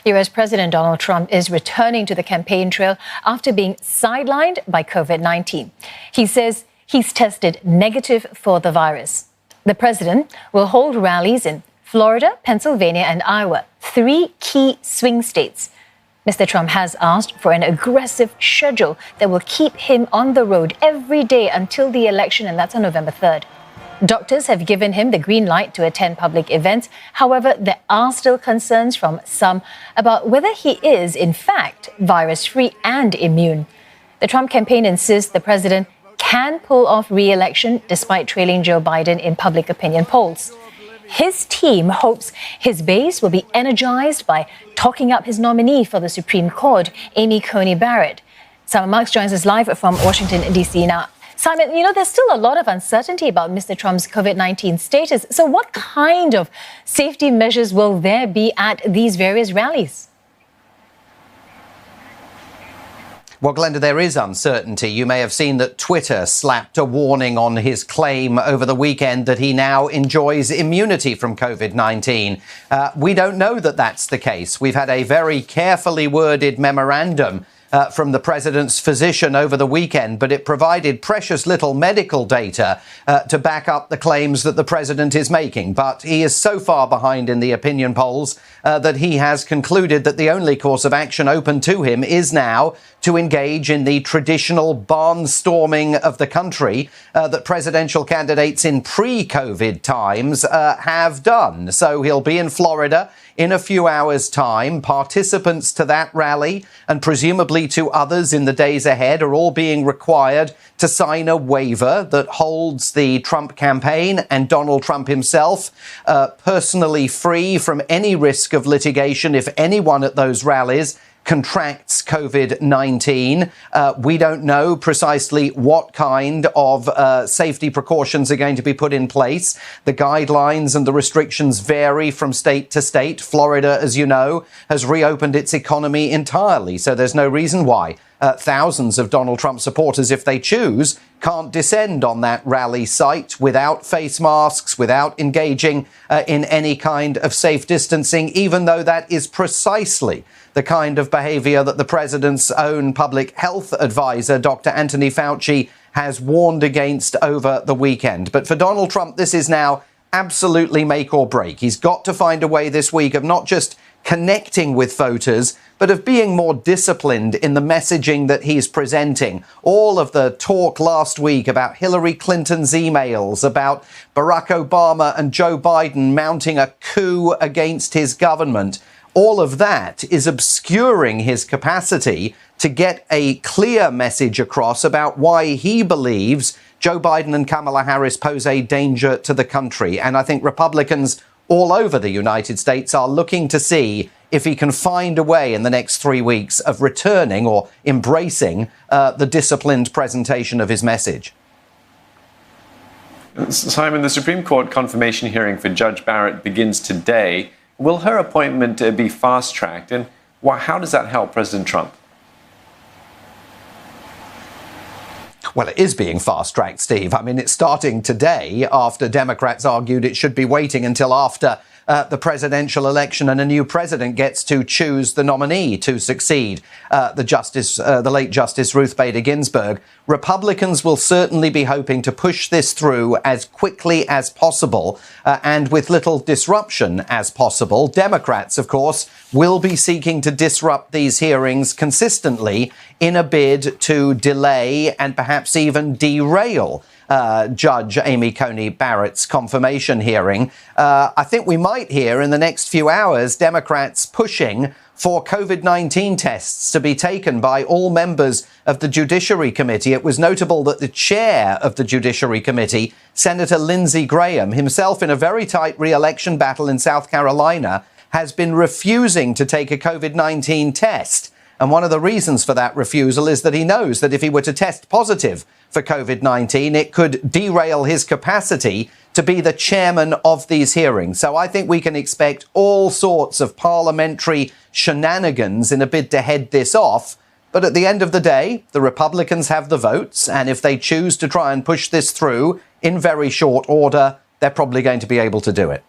U.S. President Donald Trump is returning to the campaign trail after being sidelined by COVID-19. He says he's tested negative for the virus. The president will hold rallies in Florida, Pennsylvania, and Iowa, 3 key swing states. Mr. Trump has asked for an aggressive schedule that will keep him on the road every day until the election, and that's on November 3rd. Doctors have given him the green light to attend public events. However, there are still concerns from some about whether he is, in fact, virus-free and immune. The Trump campaign insists the president can pull off re-election despite trailing Joe Biden in public opinion polls. His team hopes his base will be energized by talking up his nominee for the Supreme Court, Amy Coney Barrett. Simon Marks joins us live from Washington, D.C. Now, Simon, there's still a lot of uncertainty about Mr. Trump's COVID-19 status. So what kind of safety measures will there be at these various rallies? Well, Glenda, there is uncertainty. You may have seen that Twitter slapped a warning on his claim over the weekend that he now enjoys immunity from COVID-19. We don't know that that's the case. We've had a very carefully worded memorandum from the president's physician over the weekend, but it provided precious little medical data to back up the claims that the president is making. But he is so far behind in the opinion polls that he has concluded that the only course of action open to him is now to engage in the traditional barnstorming of the country that presidential candidates in pre-COVID times have done. So he'll be in Florida in a few hours' time. Participants to that rally and presumably to others in the days ahead are all being required to sign a waiver that holds the Trump campaign and Donald Trump himself personally free from any risk of litigation if anyone at those rallies contracts COVID-19. We don't know precisely what kind of safety precautions are going to be put in place. The guidelines and the restrictions vary from state to state. Florida, as you know, has reopened its economy entirely, so there's no reason why thousands of Donald Trump supporters, if they choose, can't descend on that rally site without face masks, without engaging in any kind of safe distancing, even though that is precisely the kind of behavior that the president's own public health advisor, Dr. Anthony Fauci, has warned against over the weekend. But for Donald Trump, this is now absolutely make or break. He's got to find a way this week of not just connecting with voters, but of being more disciplined in the messaging that he's presenting. All of the talk last week about Hillary Clinton's emails, about Barack Obama and Joe Biden mounting a coup against his government, all of that is obscuring his capacity to get a clear message across about why he believes Joe Biden and Kamala Harris pose a danger to the country. And I think Republicans all over the United States are looking to see if he can find a way in the next 3 weeks of returning or embracing the disciplined presentation of his message. Simon, the Supreme Court confirmation hearing for Judge Barrett begins today. Will her appointment be fast-tracked, and how does that help President Trump? Well, it is being fast-tracked, Steve. I mean, it's starting today after Democrats argued it should be waiting until after the presidential election and a new president gets to choose the nominee to succeed the late Justice Ruth Bader Ginsburg. Republicans will certainly be hoping to push this through as quickly as possible and with little disruption as possible. Democrats, of course, will be seeking to disrupt these hearings consistently in a bid to delay and perhaps even derail Judge Amy Coney Barrett's confirmation hearing. I think we might hear in the next few hours Democrats pushing for COVID-19 tests to be taken by all members of the Judiciary Committee. It was notable that the chair of the Judiciary Committee, Senator Lindsey Graham, himself in a very tight re-election battle in South Carolina, has been refusing to take a COVID-19 test. And one of the reasons for that refusal is that he knows that if he were to test positive for COVID-19, it could derail his capacity to be the chairman of these hearings. So I think we can expect all sorts of parliamentary shenanigans in a bid to head this off. But at the end of the day, the Republicans have the votes. And if they choose to try and push this through in very short order, they're probably going to be able to do it.